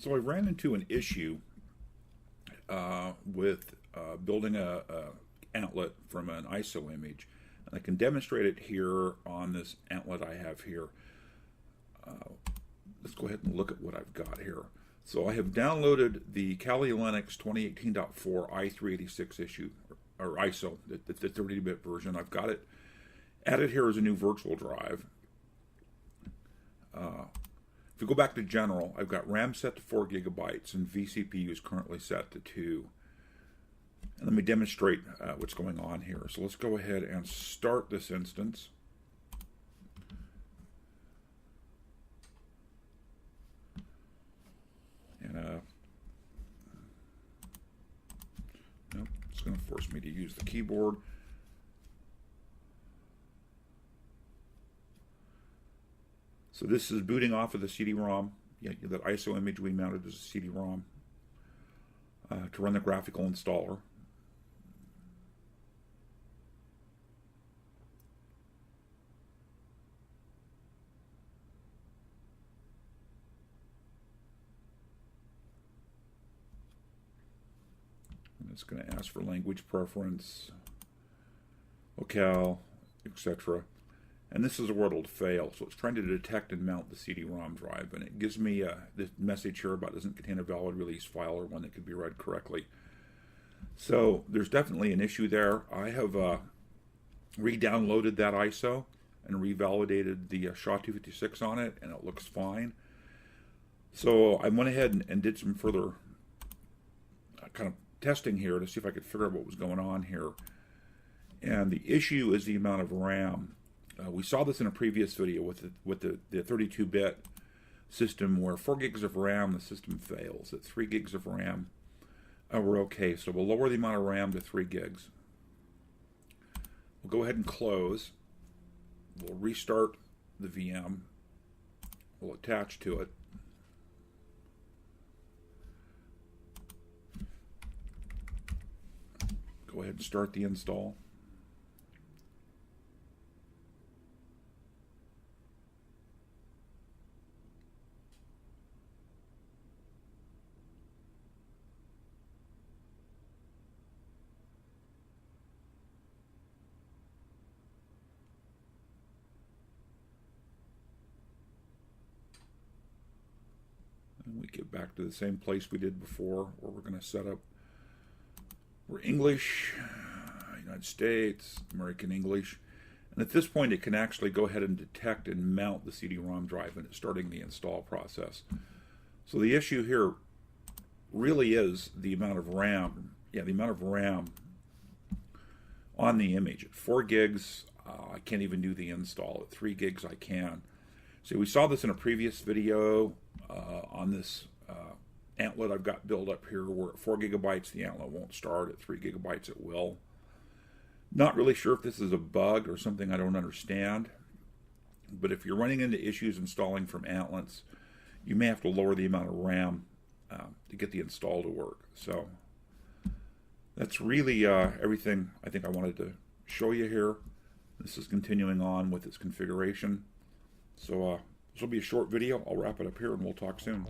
So I ran into an issue with building a Antlet from an ISO image. And I can demonstrate it here on this Antlet I have here. Let's go ahead and look at what I've got here. So I have downloaded the Kali Linux 2018.4 i386 issue, or ISO, the 32-bit version. I've got it added here as a new virtual drive. If we go back to general, I've got RAM set to 4 gigabytes and vCPU is currently set to 2. And let me demonstrate what's going on here. So let's go ahead and start this instance. And nope, it's going to force me to use the keyboard. So this is booting off of the CD-ROM. Yeah, that ISO image we mounted as a CD-ROM to run the graphical installer. And it's going to ask for language preference, locale, etc. And this is where it'll fail. So it's trying to detect and mount the CD-ROM drive. And it gives me this message here about doesn't contain a valid release file or one that could be read correctly. So there's definitely an issue there. I have re-downloaded that ISO and revalidated the SHA-256 on it, and it looks fine. So I went ahead and did some further kind of testing here to see if I could figure out what was going on here. And the issue is the amount of RAM. We saw this in a previous video with the 32-bit system where 4 gigs of RAM, the system fails. At 3 gigs of RAM, we're okay. So we'll lower the amount of RAM to 3 gigs. We'll go ahead and close. We'll restart the VM. We'll attach to it. Go ahead and start the install. And we get back to the same place we did before, where we're going to set up, we're English, United States, American English. And at this point, it can actually go ahead and detect and mount the CD-ROM drive, and it's starting the install process. So the issue here really is the amount of RAM. Yeah, the amount of RAM on the image. At 4 gigs, I can't even do the install. At 3 gigs, I can. So we saw this in a previous video on this Antlet I've got built up here, where at 4 gigabytes the Antlet won't start, at 3 gigabytes it will. Not really sure if this is a bug or something I don't understand, but if you're running into issues installing from Antlets, you may have to lower the amount of RAM to get the install to work. So that's really everything I think I wanted to show you here. This is continuing on with its configuration. So this will be a short video. I'll wrap it up here and we'll talk soon.